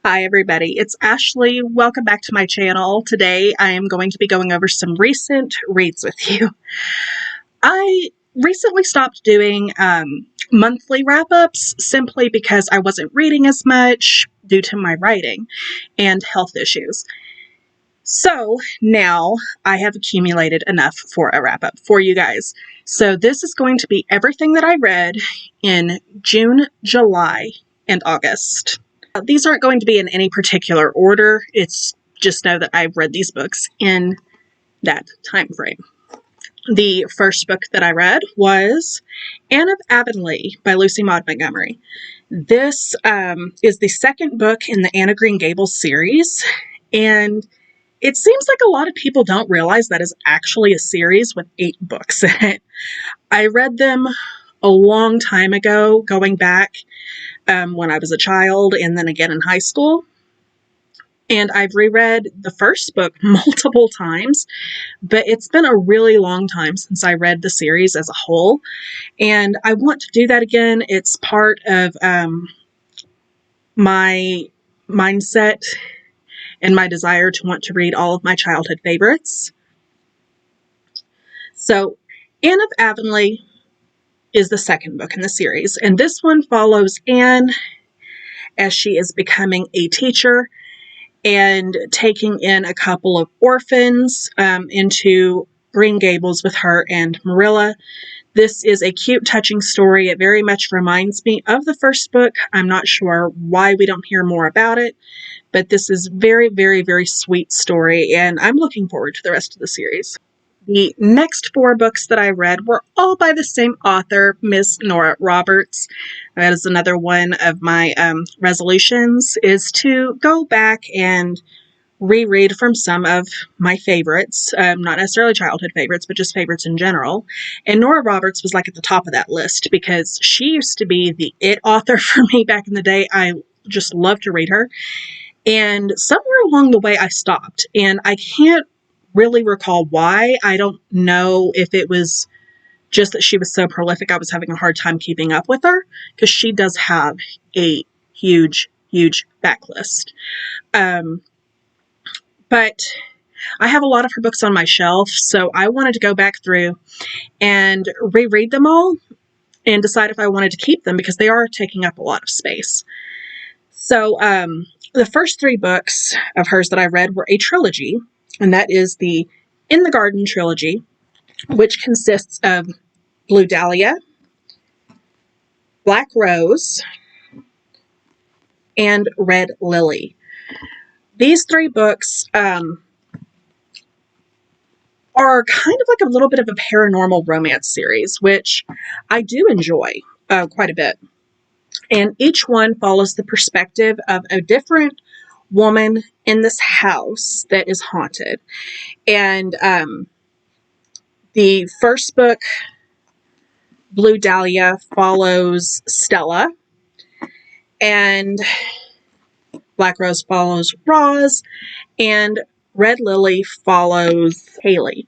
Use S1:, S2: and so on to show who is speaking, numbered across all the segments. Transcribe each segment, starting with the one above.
S1: Hi everybody, it's Ashley. Welcome back to my channel. Today I am going to be going over some recent reads with you. I recently stopped doing monthly wrap-ups simply because I wasn't reading as much due to my writing and health issues. So now I have accumulated enough for a wrap-up for you guys. So this is going to be everything that I read in June, July, and August. These aren't going to be in any particular order. It's just know that I've read these books in that time frame. The first book that I read was Anne of Avonlea by Lucy Maud Montgomery. This is the second book in the Anne of Green Gables series, and it seems like a lot of people don't realize that is actually a series with 8 books in it. I read them a long time ago, going back when I was a child and then again in high school. And I've reread the first book multiple times, but it's been a really long time since I read the series as a whole. And I want to do that again. It's part of my mindset and my desire to want to read all of my childhood favorites. So Anne of Avonlea is the second book in the series, and this one follows Anne as she is becoming a teacher and taking in a couple of orphans into Green Gables with her and Marilla. This is a cute, touching story. It very much reminds me of the first book. I'm not sure why we don't hear more about it, but this is very, very, very sweet story, and I'm looking forward to the rest of the series. The next 4 books that I read were all by the same author, Miss Nora Roberts. That is another one of my resolutions, is to go back and reread from some of my favorites, not necessarily childhood favorites, but just favorites in general. And Nora Roberts was like at the top of that list because she used to be the it author for me back in the day. I just loved to read her. And somewhere along the way I stopped, and I can't really recall why. I don't know if it was just that she was so prolific I was having a hard time keeping up with her, because she does have a huge, huge backlist. But I have a lot of her books on my shelf, so I wanted to go back through and reread them all and decide if I wanted to keep them because they are taking up a lot of space. So the first 3 books of hers that I read were a trilogy, and that is the In the Garden trilogy, which consists of Blue Dahlia, Black Rose, and Red Lily. These 3 books are kind of like a little bit of a paranormal romance series, which I do enjoy quite a bit. And each one follows the perspective of a different woman in this house that is haunted. And the first book, Blue Dahlia, follows Stella, and Black Rose follows Roz, and Red Lily follows Haley.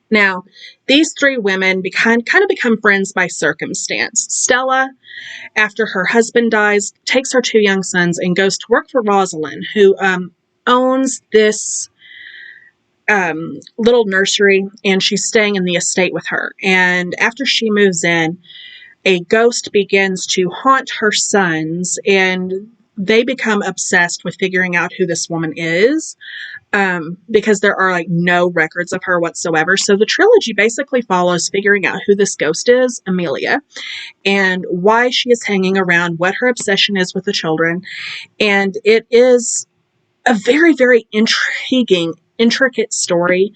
S1: Now, these 3 women kind of become friends by circumstance. Stella, after her husband dies, takes her 2 young sons and goes to work for Rosalind, who owns this little nursery, and she's staying in the estate with her. And after she moves in, a ghost begins to haunt her sons, and they become obsessed with figuring out who this woman is, because there are like no records of her whatsoever. So the trilogy basically follows figuring out who this ghost is, Amelia, and why she is hanging around, what her obsession is with the children. And it is a very, very intricate story.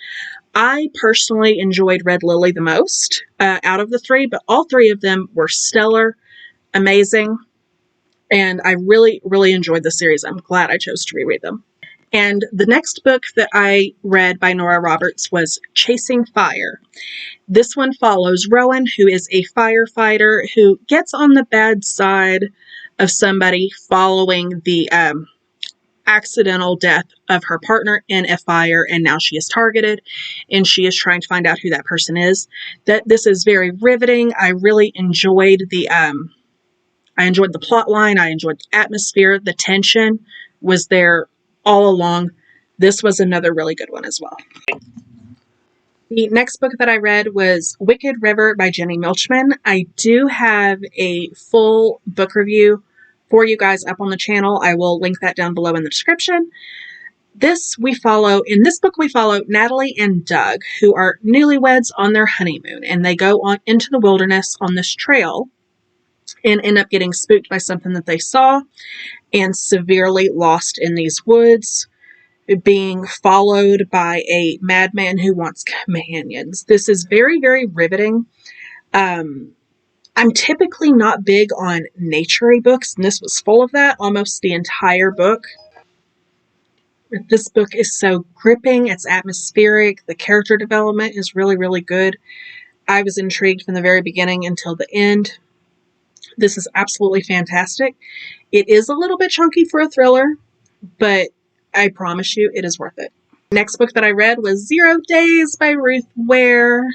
S1: I personally enjoyed Red Lily the most out of the 3, but all 3 of them were stellar, amazing, and I really, really enjoyed the series. I'm glad I chose to reread them. And the next book that I read by Nora Roberts was Chasing Fire. This one follows Rowan, who is a firefighter who gets on the bad side of somebody following the accidental death of her partner in a fire, and now she is targeted, and she is trying to find out who that person is. This is very riveting. I really enjoyed the I enjoyed the plot line. I enjoyed the atmosphere. The tension was there all along. This was another really good one as well. The next book that I read was Wicked River by Jenny Milchman. I do have a full book review for you guys up on the channel. I will link that down below in the description. In this book we follow Natalie and Doug, who are newlyweds on their honeymoon, and they go on into the wilderness on this trail and end up getting spooked by something that they saw and severely lost in these woods, being followed by a madman who wants companions. This is very, very riveting. I'm typically not big on nature-y books, and this was full of that almost the entire book. This book is so gripping. It's atmospheric. The character development is really, really good. I was intrigued from the very beginning until the end. This is absolutely fantastic. It is a little bit chunky for a thriller, but I promise you it is worth it. Next book that I read was 0 Days by Ruth Ware.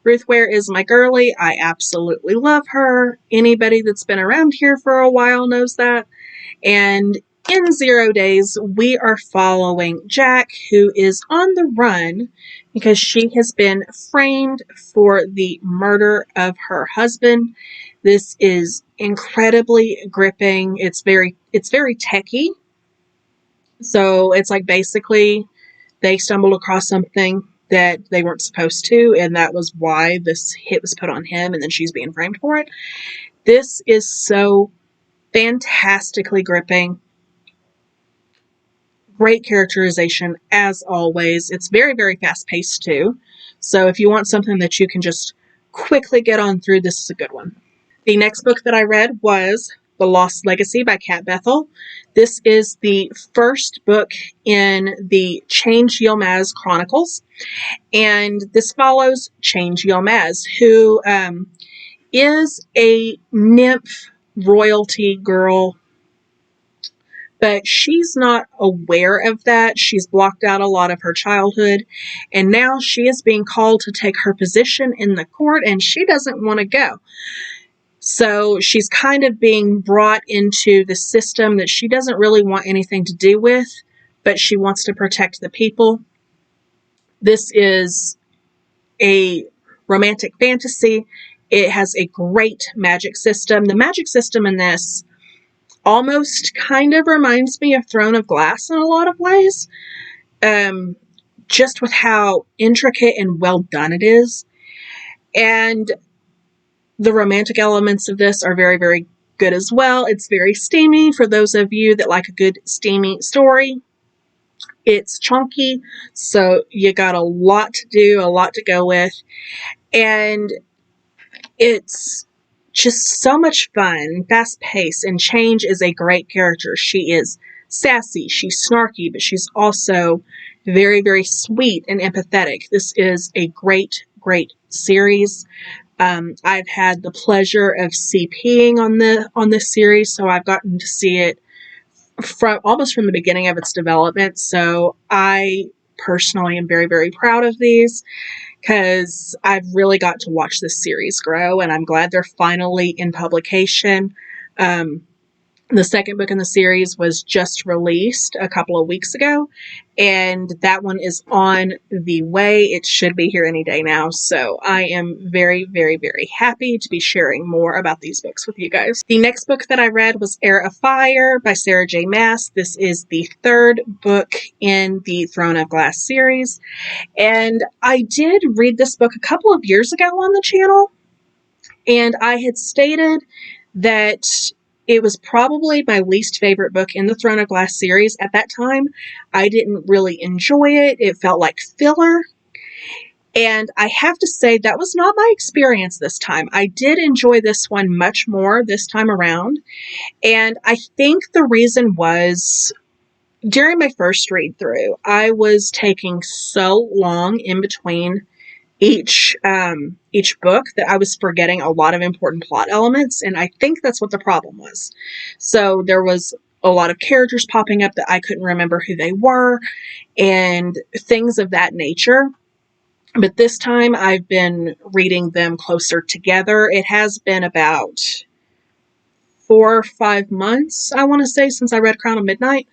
S1: Ruth Ware is my girly. I absolutely love her. Anybody that's been around here for a while knows that. And in 0 Days, we are following Jack, who is on the run because she has been framed for the murder of her husband. This is incredibly gripping. It's very techy. So it's like basically they stumbled across something that they weren't supposed to, and that was why this hit was put on him, and then she's being framed for it. This is so fantastically gripping. Great characterization, as always. It's very, very fast-paced, too. So if you want something that you can just quickly get on through, this is a good one. The next book that I read was The Lost Legacy by Kat Bethel. This is the first book in the Change Yilmaz Chronicles. And this follows Change Yilmaz, who is a nymph royalty girl, but she's not aware of that. She's blocked out a lot of her childhood, and now she is being called to take her position in the court, and she doesn't want to go. So she's kind of being brought into the system that she doesn't really want anything to do with, but she wants to protect the people. This is a romantic fantasy. It has a great magic system. The magic system in this almost kind of reminds me of Throne of Glass in a lot of ways, just with how intricate and well done it is. And the romantic elements of this are very, very good as well. It's very steamy for those of you that like a good steamy story. It's chunky, so you got a lot to do, a lot to go with. And it's just so much fun, fast-paced, and Change is a great character. She is sassy, she's snarky, but she's also very, very sweet and empathetic. This is a great, great series. I've had the pleasure of CPing on this series, so I've gotten to see it almost from the beginning of its development. So I personally am very, very proud of these, because I've really got to watch this series grow, and I'm glad they're finally in publication. The second book in the series was just released a couple of weeks ago, and that one is on the way. It should be here any day now, so I am very, very, very happy to be sharing more about these books with you guys. The next book that I read was Heir of Fire by Sarah J. Maas. This is the third book in the Throne of Glass series, and I did read this book a couple of years ago on the channel, and I had stated that it was probably my least favorite book in the Throne of Glass series at that time. I didn't really enjoy it. It felt like filler. And I have to say that was not my experience this time. I did enjoy this one much more this time around. And I think the reason was, during my first read through, I was taking so long in between each book that I was forgetting a lot of important plot elements, and I think that's what the problem was. So there was a lot of characters popping up that I couldn't remember who they were, and things of that nature. But this time I've been reading them closer together. It has been about 4 or 5 months, I want to say, since I read Crown of Midnight.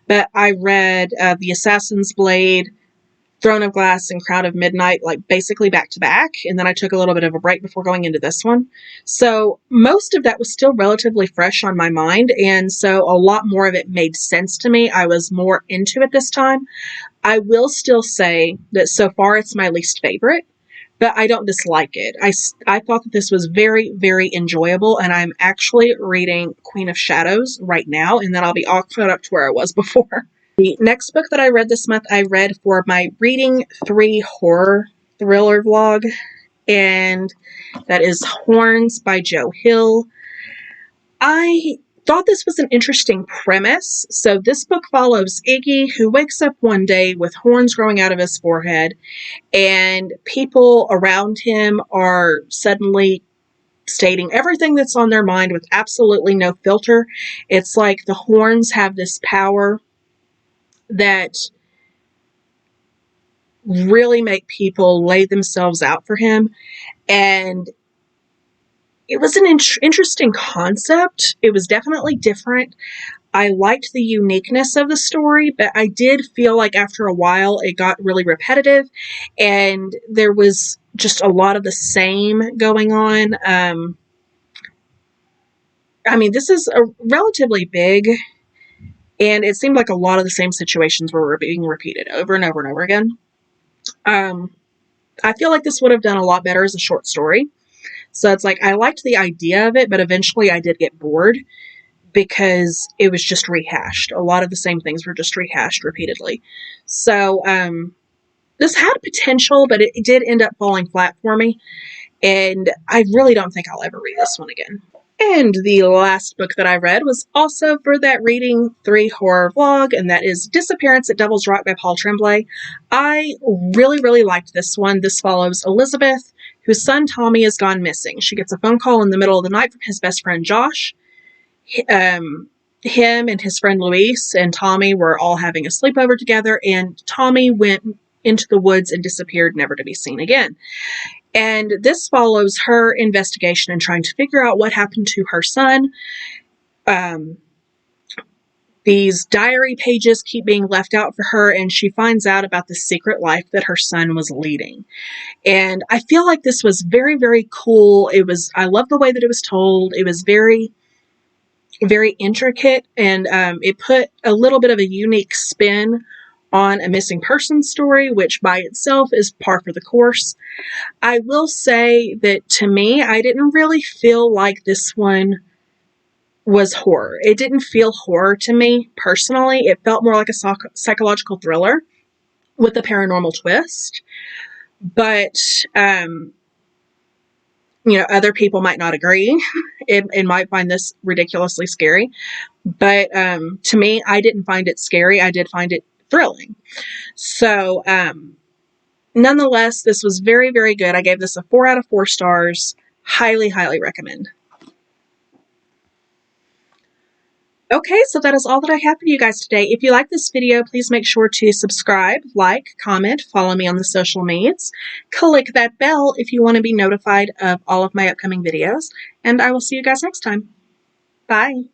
S1: But I read The Assassin's Blade, Throne of Glass, and Crown of Midnight, like basically back to back, and then I took a little bit of a break before going into this one. So most of that was still relatively fresh on my mind, and so a lot more of it made sense to me. I was more into it this time. I will still say that so far it's my least favorite, but I don't dislike it. I thought that this was very, very enjoyable, and I'm actually reading Queen of Shadows right now, and then I'll be all caught up to where I was before. The next book that I read this month, I read for my Reading 3 horror thriller vlog, and that is Horns by Joe Hill. I thought this was an interesting premise. So this book follows Iggy, who wakes up one day with horns growing out of his forehead, and people around him are suddenly stating everything that's on their mind with absolutely no filter. It's like the horns have this power that really make people lay themselves out for him. And it was an interesting concept. It was definitely different. I liked the uniqueness of the story, but I did feel like after a while it got really repetitive, and there was just a lot of the same going on. I mean, this is a relatively big, and it seemed like a lot of the same situations were being repeated over and over and over again. I feel like this would have done a lot better as a short story. So it's like I liked the idea of it, but eventually I did get bored because it was just rehashed. A lot of the same things were just rehashed repeatedly. So this had potential, but it did end up falling flat for me. And I really don't think I'll ever read this one again. And the last book that I read was also for that Reading 3 horror vlog, and that is Disappearance at Devil's Rock by Paul Tremblay. I really, really liked this one. This follows Elizabeth, whose son Tommy has gone missing. She gets a phone call in the middle of the night from his best friend Josh. Him and his friend Luis and Tommy were all having a sleepover together, and Tommy went into the woods and disappeared, never to be seen again. And this follows her investigation and trying to figure out what happened to her son. These diary pages keep being left out for her, and she finds out about the secret life that her son was leading. And I feel like this was very, very cool. I love the way that it was told. It was very, very intricate, and it put a little bit of a unique spin on a missing person story, which by itself is par for the course. I will say that to me, I didn't really feel like this one was horror. It didn't feel horror to me personally. It felt more like a psychological thriller with a paranormal twist. But, other people might not agree. It might find this ridiculously scary. But to me, I didn't find it scary. I did find it thrilling. So, nonetheless, this was very, very good. I gave this a 4 out of 4 stars. Highly, highly recommend. Okay, so that is all that I have for you guys today. If you like this video, please make sure to subscribe, like, comment, follow me on the social medias. Click that bell if you want to be notified of all of my upcoming videos. And I will see you guys next time. Bye.